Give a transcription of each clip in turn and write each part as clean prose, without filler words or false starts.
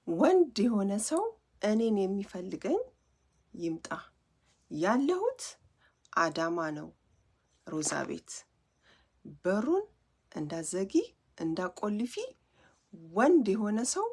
ወንድ የሆነ ሰው እኔን የሚፈልገኝ ይምጣ። ያለሁት አዳማ ነው። ሮዛ ቤት በሩን እንዳዘጊ እንዳቆልፊ። ወንድ የሆነ ሰው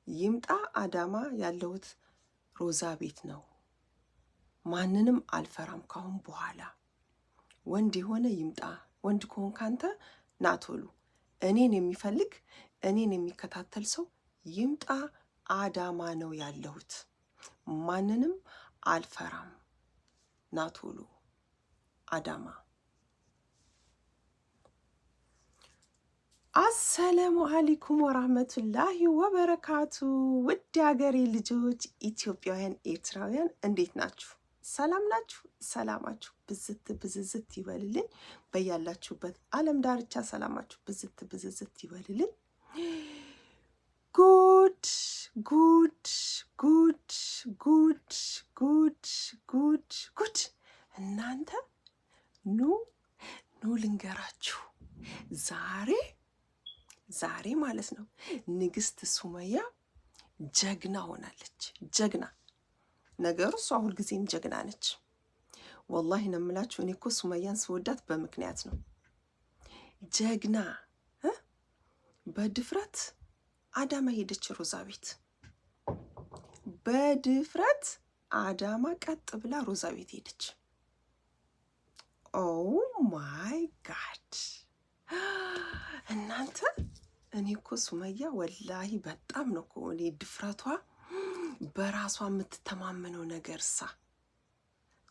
ይምጣ። አዳማ ያለሁት ሮዛ ቤት ነው። ማንንም አልፈራም ካሁን በኋላ። ወንድ የሆነ ይምጣ። ወንድ ከሆንክ አንተ ና ቶሎ። እኔን የሚፈልግ እኔን የሚከታተል ሰው ይምጣ። አዳማ ነው ያለሁት። ማንንም አልፈራም። ና ቶሎ አዳማ። አሰላሙ አለይኩም ወራህመቱላሂ ወበረካቱ። ውድ ሀገሬ ልጆች ኢትዮጵያውያን፣ ኤርትራውያን እንዴት ናችሁ? ሰላም ናችሁ? ሰላማችሁ ብዝት ብዝዝት ይበልልኝ። በያላችሁበት ዓለም ዳርቻ ሰላማችሁ ብዝት ብዝዝት ይበልልኝ። ጉድ ጉድ ጉድ ጉድ ጉድ ጉድ ጉድ! እናንተ ኑ ልንገራችሁ። ዛሬ ማለት ነው ንግስት ሱመያ ጀግና ሆናለች። ጀግና ነገሩ እሷ ሁልጊዜም ጀግና ነች። ወላሂ ነው የምላችሁ። እኔ እኮ ሱመያን ስወዳት በምክንያት ነው። ጀግና በድፍረት አዳማ ሄደች ሮዛ ቤት። በድፍረት አዳማ ቀጥ ብላ ሮዛ ቤት ሄደች። ኦ ማይ ጋድ! እናንተ እኔ እኮ ሱመያ ወላሂ በጣም ነው እኮ እኔ ድፍረቷ፣ በራሷ የምትተማመነው ነገርሳ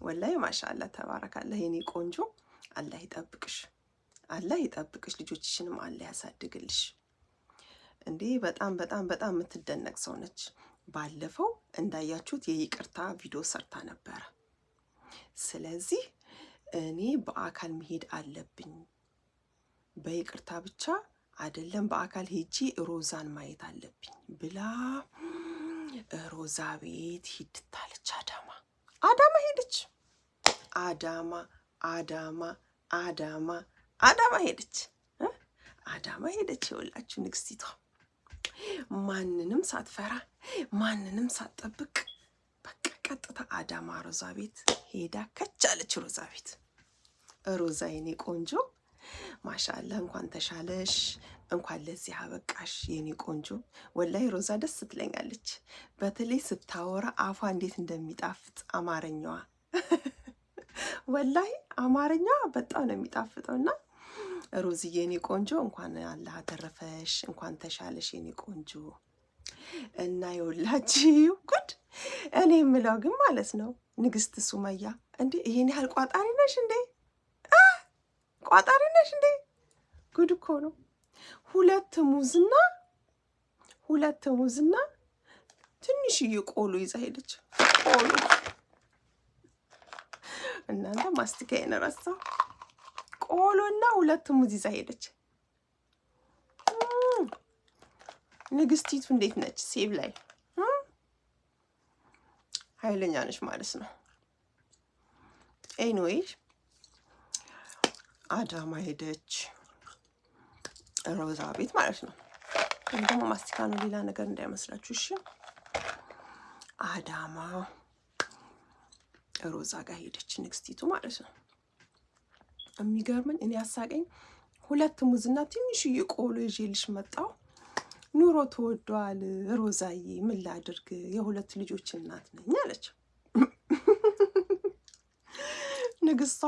ወላሂ ማሻአላ ተባረካላህ። የኔ ቆንጆ አላህ ይጠብቅሽ፣ አላህ ይጠብቅሽ፣ ልጆችሽንም አላህ ያሳድግልሽ። እንዴ በጣም በጣም በጣም የምትደነቅ ሰው ነች። ባለፈው እንዳያችሁት የይቅርታ ቪዲዮ ሰርታ ነበረ። ስለዚህ እኔ በአካል መሄድ አለብኝ፣ በይቅርታ ብቻ አይደለም በአካል ሄጂ ሮዛን ማየት አለብኝ ብላ ሮዛ ቤት ሂድታለች። አዳማ ሄደች። አዳማ ሄደች። አዳማ ሄደች። ይኸውላችሁ ንግስቲቷ ማንንም ሳትፈራ ማንንም ሳትጠብቅ በቃ ቀጥታ አዳማ ሮዛ ቤት ሄዳ ከቻለች። ሮዛ ቤት ሮዛ የኔ ቆንጆ ማሻአላ እንኳን ተሻለሽ፣ እንኳን ለዚህ አበቃሽ የኔ ቆንጆ። ወላይ ሮዛ ደስ ትለኛለች። በተለይ ስታወራ አፏ እንዴት እንደሚጣፍጥ አማርኛዋ ወላይ አማርኛዋ በጣም ነው የሚጣፍጠው። እና ሮዝዬ የኔ ቆንጆ እንኳን አላህ አተረፈሽ፣ እንኳን ተሻለሽ የኔ ቆንጆ። እና ይኸውላችሁ ጉድ! እኔ የምለው ግን ማለት ነው ንግስት ሱመያ እንዴ ይሄን ያህል ቋጣሪ ነሽ እንዴ? ቋጣሪ ነሽ እንዴ? ጉድ እኮ ነው። ሁለት ሙዝና ትንሽዬ ቆሎ ይዛ ሄደች። ቆሎ እናንተ ማስቲካዬን ረሳሁ። ቆሎና ሁለት ሙዝ ይዛ ሄደች። ንግስቲቱ እንዴት ነች? ሴቭ ላይ ኃይለኛ ነች ማለት ነው። ኤኒዌይ አዳማ ሄደች ሮዛ ቤት ማለት ነው። ደግሞ ማስቲካ ነው፣ ሌላ ነገር እንዳይመስላችሁ እሺ። አዳማ ሮዛ ጋር ሄደች ንግስቲቱ ማለት ነው። የሚገርመኝ እኔ ያሳቀኝ ሁለት ሙዝና ትንሽዬ ቆሎ ይዤልሽ መጣሁ። ኑሮ ተወዷል ሮዛዬ፣ ምን ላድርግ፣ የሁለት ልጆች እናት ነኝ አለች ንግስቷ።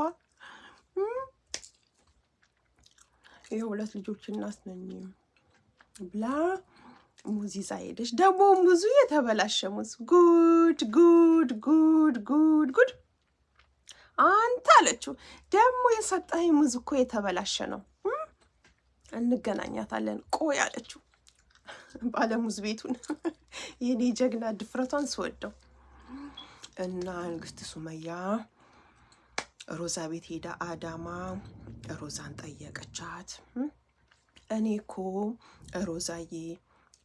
የሁለት ልጆች እናት ነኝ ብላ ሙዝ ይዛ ሄደች። ደግሞ ሙዙ የተበላሸ ሙዝ። ጉድ ጉድ ጉድ ጉድ ጉድ! አንተ አለችው ደግሞ የሰጠኸኝ ሙዝ እኮ የተበላሸ ነው፣ እንገናኛታለን ቆይ አለችው። ባለሙዝ ቤቱን የኔ ጀግና ድፍረቷን ስወደው። እና ንግስት ሱመያ ሮዛ ቤት ሄዳ አዳማ ሮዛን ጠየቀቻት። እኔ እኮ ሮዛዬ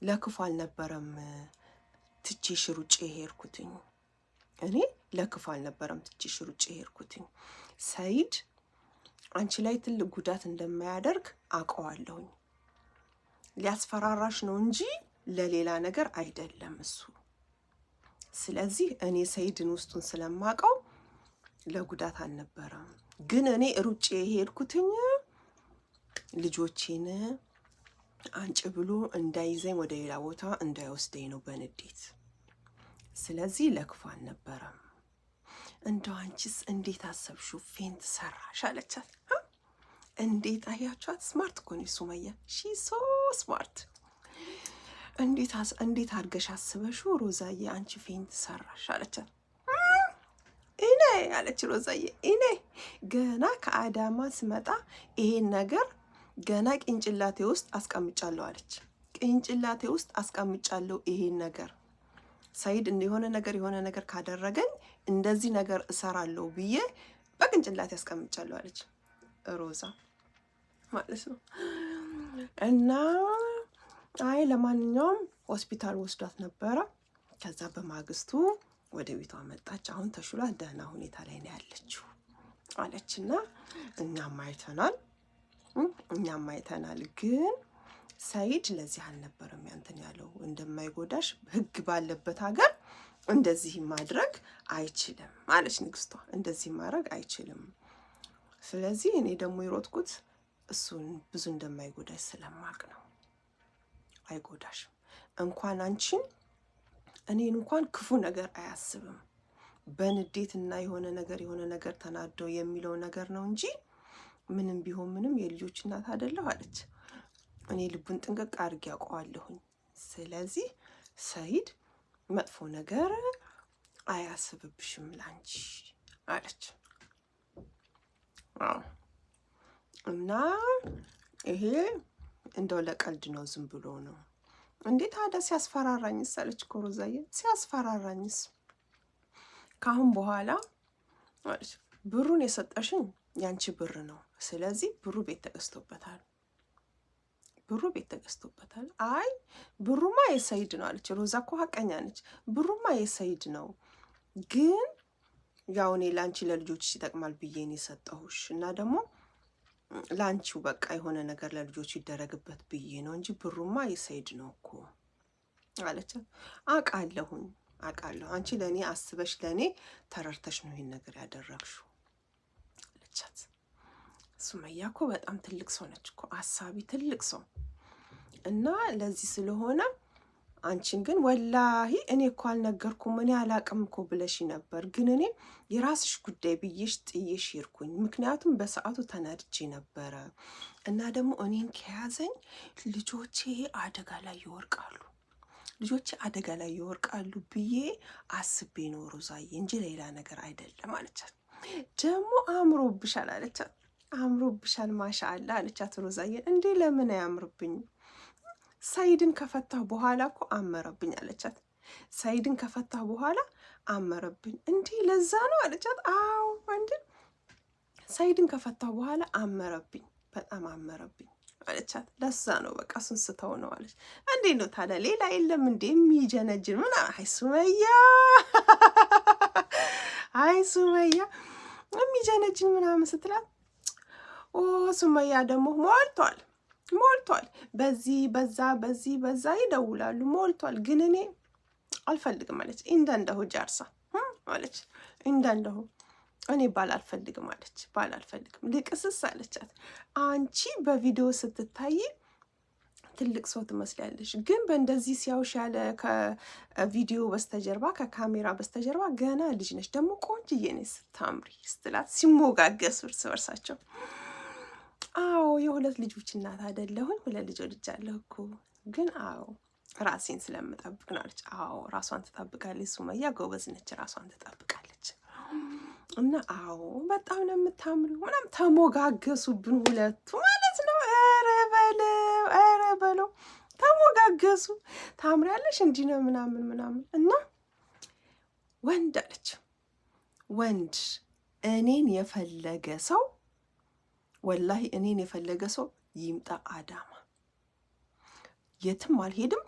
ለክፉ አልነበረም ትቼሽ ሩጬ ሄድኩትኝ። እኔ ለክፉ አልነበረም ትቼሽ ሩጬ ሄድኩትኝ። ሰይድ አንቺ ላይ ትልቅ ጉዳት እንደማያደርግ አውቀዋለሁኝ። ሊያስፈራራሽ ነው እንጂ ለሌላ ነገር አይደለም እሱ። ስለዚህ እኔ ሰይድን ውስጡን ስለማውቀው ለጉዳት አልነበረም። ግን እኔ ሩጬ የሄድኩትኝ ልጆቼን አንጭ ብሎ እንዳይዘኝ ወደ ሌላ ቦታ እንዳይወስደኝ ነው በንዴት። ስለዚህ ለክፉ አልነበረም። እንደው አንቺስ እንዴት አሰብሽው? ፌንት ሰራሽ አለቻት። እንዴት አያችኋት? ስማርት እኮ ነች ሱመያ። ሺ ሶ ስማርት። እንዴት አድርገሽ አስበሽው ሮዛዬ አንቺ ፌንት ሰራሽ አለቻት። እኔ አለች ሮዛዬ፣ እኔ ገና ከአዳማ ስመጣ ይሄን ነገር ገና ቅንጭላቴ ውስጥ አስቀምጫለሁ አለች። ቅንጭላቴ ውስጥ አስቀምጫለሁ ይሄን ነገር ሰይድ የሆነ ነገር ካደረገኝ እንደዚህ ነገር እሰራለሁ ብዬ በቅንጭላቴ አስቀምጫለሁ አለች ሮዛ ማለት ነው። እና አይ ለማንኛውም ሆስፒታል ወስዷት ነበረ። ከዛ በማግስቱ ወደ ቤቷ መጣች። አሁን ተሽሏት ደህና ሁኔታ ላይ ነው ያለችው አለችና እኛም አይተናል። ግን ሰይድ ለዚህ አልነበረም ያንተን ያለው እንደማይጎዳሽ ህግ ባለበት ሀገር እንደዚህ ማድረግ አይችልም አለች ንግስቷ። እንደዚህ ማድረግ አይችልም። ስለዚህ እኔ ደግሞ የሮጥኩት እሱን ብዙ እንደማይጎዳሽ ስለማቅ ነው። አይጎዳሽም። እንኳን አንቺን እኔን እንኳን ክፉ ነገር አያስብም። በንዴትና የሆነ ነገር ተናዶ የሚለው ነገር ነው እንጂ ምንም ቢሆን ምንም የልጆች እናት አይደለሁ አለች። እኔ ልቡን ጥንቅቅ አድርጌ ያውቀዋለሁኝ። ስለዚህ ሰይድ መጥፎ ነገር አያስብብሽም ላንቺ አለች። እና ይሄ እንደው ለቀልድ ነው፣ ዝም ብሎ ነው። እንዴት ታዲያ ሲያስፈራራኝስ አለች እኮ ሮዛዬ። ሲያስፈራራኝስ ካሁን በኋላ አለች ብሩን የሰጠሽኝ ያንቺ ብር ነው። ስለዚህ ብሩ ቤት ተገዝቶበታል። አይ ብሩማ የሰይድ ነው አለች ሮዛ። እኮ ሀቀኛ ነች። ብሩማ የሰይድ ነው፣ ግን ያው እኔ ላንቺ ለልጆች ይጠቅማል ብዬ ነው የሰጠሁሽ እና ደግሞ ላንቺው በቃ የሆነ ነገር ለልጆች ይደረግበት ብዬ ነው እንጂ ብሩማ የሰይድ ነው እኮ አለች። አውቃለሁ አንቺ ለእኔ አስበሽ ለእኔ ተረርተሽ ነው ይሄን ነገር ያደረግሽው አለቻት። ሱመያ እኮ በጣም ትልቅ ሰው ነች እኮ፣ አሳቢ ትልቅ ሰው እና ለዚህ ስለሆነ አንቺን ግን ወላሂ እኔ እኮ አልነገርኩም እኔ አላቅም እኮ ብለሽ ነበር፣ ግን እኔ የራስሽ ጉዳይ ብዬሽ ጥዬሽ ሄድኩኝ። ምክንያቱም በሰዓቱ ተናድጄ ነበረ እና ደግሞ እኔን ከያዘኝ ልጆቼ አደጋ ላይ ይወርቃሉ ብዬ አስቤ ነው ሮዛዬ እንጂ ሌላ ነገር አይደለም አለቻት። ደግሞ አምሮብሻል አለቻት። አምሮብሻል ማሻአላ አለቻት ሮዛዬ። እንዴ ለምን አያምርብኝም? ሰይድን ከፈታሁ በኋላ እኮ አመረብኝ አለቻት። ሰይድን ከፈታሁ በኋላ አመረብኝ። እንዲህ ለዛ ነው አለቻት። አዎ እንዴ ሰይድን ከፈታሁ በኋላ አመረብኝ፣ በጣም አመረብኝ አለቻት። ለዛ ነው በቃ እሱን ስተው ነው አለች። እንዴ ነው ታዲያ ሌላ የለም እንዴ የሚጀነጅን ምን? አይ ሱመያ የሚጀነጅን ምናምን ስትላት ሱመያ ደግሞ ሞልቷል፣ በዚህ በዛ ይደውላሉ፣ ሞልቷል፣ ግን እኔ አልፈልግም አለች። እንዳንደሁ ጃርሳ አለች። እንዳንደሁ እኔ ባል አልፈልግም አለች። ባል አልፈልግም ልቅስስ አለቻት። አንቺ በቪዲዮ ስትታይ ትልቅ ሰው ትመስላለች፣ ግን በእንደዚህ ሲያውሽ ያለ ከቪዲዮ በስተጀርባ ከካሜራ በስተጀርባ ገና ልጅ ነች፣ ደግሞ ቆንጅዬ ነች ስታምሪ ስትላት ሲሞጋገሱ እርስ በርሳቸው። አዎ የሁለት ልጆች እናት አይደለሁኝ፣ 2 ልጆች ወልጃለሁ እኮ፣ ግን አዎ ራሴን ስለምጠብቅ ነው አለች። አዎ ራሷን ትጠብቃለች ሱመያ፣ ጎበዝ ነች፣ ራሷን ትጠብቃለች። እና አዎ በጣም ነው የምታምሩ ምናምን ተሞጋገሱብን ሁለቱ ማለት ነው። ኧረ በለው ተሞጋገሱ። ታምሪያለሽ እንዲህ ነው ምናምን እና ወንድ አለች፣ ወንድ እኔን የፈለገ ሰው ወላሂ እኔን የፈለገ ሰው ይምጣ አዳማ፣ የትም አልሄድም፣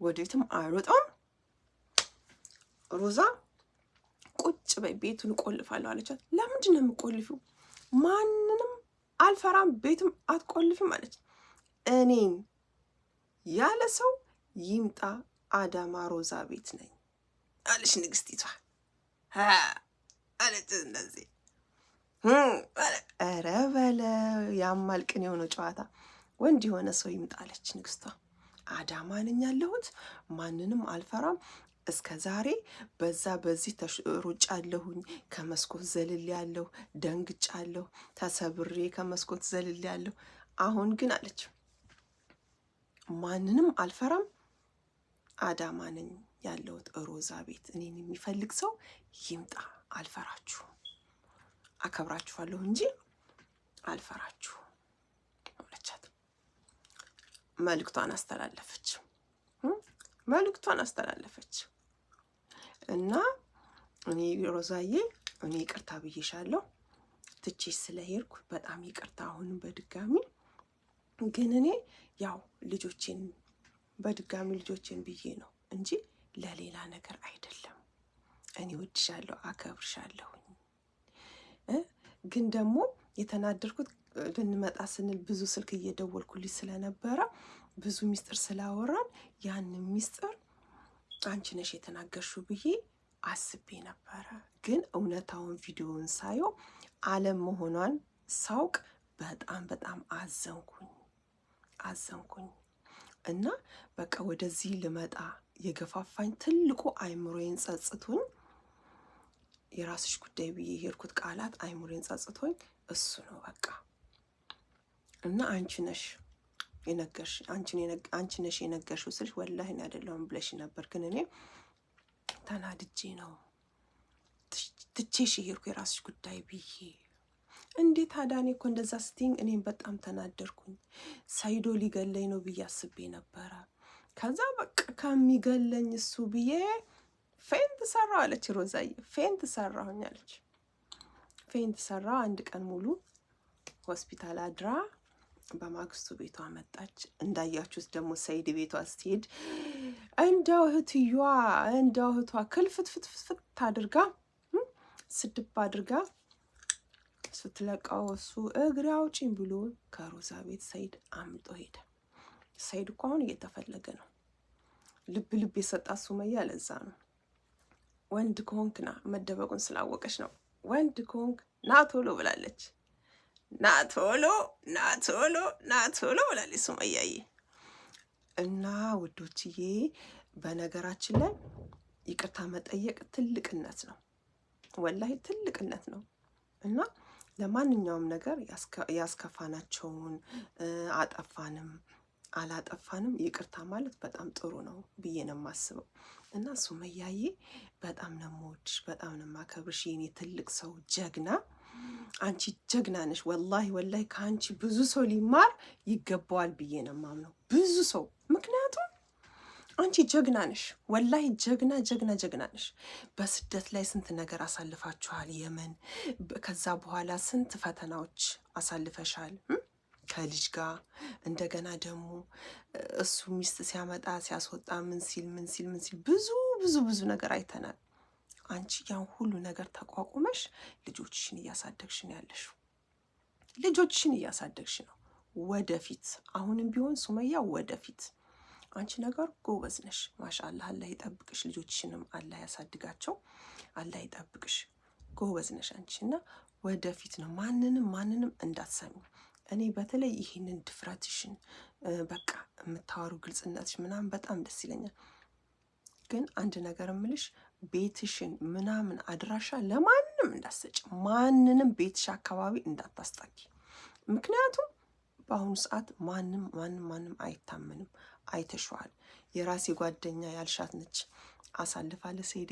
ወዴትም አልወጣም። ሮዛ ቁጭ በይ ቤቱን እቆልፋለሁ አለቻት። ለምንድን ነው የምቆልፊው? ማንንም አልፈራም፣ ቤትም አትቆልፊም አለች። እኔን ያለ ሰው ይምጣ አዳማ ሮዛ ቤት ነኝ አለች ንግስቲቷ። አለች እንደዚህ ኧረ በለው ያማል ቅን የሆነው ጨዋታ። ወንድ የሆነ ሰው ይምጣ አለች ንግስቷ። አዳማ ነኝ ያለሁት፣ ማንንም አልፈራም። እስከ ዛሬ በዛ በዚህ ሩጫ አለሁኝ፣ ከመስኮት ዘልል ያለሁ፣ ደንግጫለሁ፣ ተሰብሬ ከመስኮት ዘልል ያለሁ። አሁን ግን አለች ማንንም አልፈራም፣ አዳማ ነኝ ያለሁት ሮዛ ቤት። እኔን የሚፈልግ ሰው ይምጣ፣ አልፈራችሁም፣ አከብራችኋለሁ እንጂ አልፈራችሁም አለቻት። መልእክቷን አስተላለፈች። እና እኔ ሮዛዬ እኔ ይቅርታ ብዬሻለሁ፣ ትቼሽ ስለሄድኩ በጣም ይቅርታ። አሁንም በድጋሚ ግን እኔ ያው በድጋሚ ልጆቼን ብዬ ነው እንጂ ለሌላ ነገር አይደለም። እኔ ወድሻለሁ፣ አከብርሻለሁኝ። ግን ደግሞ የተናደርኩት ልንመጣ ስንል ብዙ ስልክ እየደወልኩልኝ ስለነበረ ብዙ ሚስጥር ስላወራን ያንን ሚስጥር አንቺ ነሽ የተናገርሽው ብዬ አስቤ ነበረ። ግን እውነታውን ቪዲዮውን ሳየው አለም መሆኗን ሳውቅ በጣም በጣም አዘንኩኝ እና በቃ ወደዚህ ልመጣ የገፋፋኝ ትልቁ አይምሮዬን ጸጽቶኝ፣ የራስሽ ጉዳይ ብዬ የሄድኩት ቃላት አይምሮዬን ጸጽቶኝ እሱ ነው በቃ። እና አንቺ ነሽ የነገርሽው ስልሽ ወላሂ እኔ አይደለሁም ብለሽ ነበር። ግን እኔ ተናድጄ ነው ትቼሽ የሄድኩ የራስሽ ጉዳይ ብዬ። እንዴት አዳኔ እኮ እንደዛ ስትይኝ እኔም በጣም ተናደርኩኝ። ሰይዶ ሊገለኝ ነው ብዬ አስቤ ነበረ። ከዛ በቃ ከሚገለኝ እሱ ብዬ ፌንት ሰራሁ አለች ሮዛዬ። ፌንት ሰራሁኝ አለች። ፌንት ሰራሁ። አንድ ቀን ሙሉ ሆስፒታል አድራ በማግስቱ ቤቷ መጣች። እንዳያችሁት ደግሞ ሰይድ ቤቷ ስትሄድ እንደው እህቷ ክልፍትፍትፍት አድርጋ ስድብ አድርጋ ስትለቃው እሱ እግሬ አውጪኝ ብሎ ከሮዛ ቤት ሰይድ አምጦ ሄደ። ሰይድ እኮ አሁን እየተፈለገ ነው። ልብ የሰጣት ሱመያ ለዛ ነው። ወንድ ከሆንክ ና፣ መደበቁን ስላወቀች ነው። ወንድ ከሆንክ ና ቶሎ ብላለች። ና ቶሎ ብላለች ሱመያዬ። እና ውዶችዬ በነገራችን ላይ ይቅርታ መጠየቅ ትልቅነት ነው፣ ወላሂ ትልቅነት ነው። እና ለማንኛውም ነገር ያስከፋናቸውን አጠፋንም አላጠፋንም ይቅርታ ማለት በጣም ጥሩ ነው ብዬ ነው የማስበው። እና ሱመያዬ በጣም ነው የምወድሽ፣ በጣም ነው የማከብርሽ የኔ ትልቅ ሰው ጀግና። አንቺ ጀግና ነሽ። ወላሂ ከአንቺ ብዙ ሰው ሊማር ይገባዋል ብዬ ነው የማምነው፣ ብዙ ሰው። ምክንያቱም አንቺ ጀግና ነሽ፣ ወላሂ ጀግና ነሽ። በስደት ላይ ስንት ነገር አሳልፋችኋል፣ የመን። ከዛ በኋላ ስንት ፈተናዎች አሳልፈሻል ከልጅ ጋር። እንደገና ደግሞ እሱ ሚስት ሲያመጣ ሲያስወጣ ምን ሲል ብዙ ነገር አይተናል። አንቺ ያን ሁሉ ነገር ተቋቁመሽ ልጆችሽን እያሳደግሽ ነው ያለሽው። ወደፊት አሁንም ቢሆን ሱመያ ወደፊት። አንቺ ነገር ጎበዝ ነሽ፣ ማሻአላህ። አላህ ይጠብቅሽ፣ ልጆችሽንም አላህ ያሳድጋቸው፣ አላህ ይጠብቅሽ። ጎበዝ ነሽ አንቺ እና ወደፊት ነው። ማንንም እንዳትሰሚ። እኔ በተለይ ይህንን ድፍረትሽን በቃ የምታወሩ ግልጽነትሽ ምናምን በጣም ደስ ይለኛል። ግን አንድ ነገር እምልሽ ቤትሽን ምናምን አድራሻ ለማንም እንዳትሰጪ፣ ማንንም ቤትሽ አካባቢ እንዳታስጠቂ። ምክንያቱም በአሁኑ ሰዓት ማንም አይታመንም። አይተሸዋል። የራሴ ጓደኛ ያልሻት ነች አሳልፋ ለሰይድ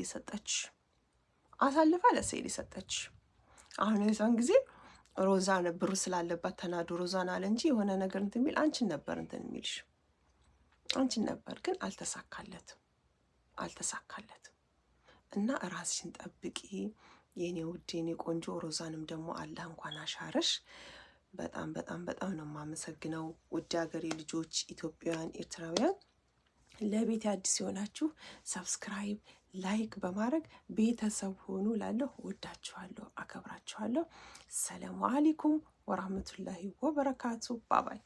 የሰጠች። አሁን የዛን ጊዜ ሮዛ ብሩ ስላለባት ተናዶ ሮዛን አለ እንጂ የሆነ ነገር እንትን የሚል አንቺን ነበር የሚልሽ። ግን አልተሳካለትም። እና ራስሽን ጠብቂ የኔ ውድ የኔ ቆንጆ። ሮዛንም ደግሞ አላህ እንኳን አሻረሽ። በጣም ነው የማመሰግነው። ውድ ሀገሬ ልጆች፣ ኢትዮጵያውያን፣ ኤርትራውያን፣ ለቤት አዲስ የሆናችሁ ሰብስክራይብ፣ ላይክ በማድረግ ቤተሰብ ሆኑ። ላለሁ ወዳችኋለሁ፣ አከብራችኋለሁ። ሰላሙ አለይኩም ወራህመቱላሂ ወበረካቱ። ባባይ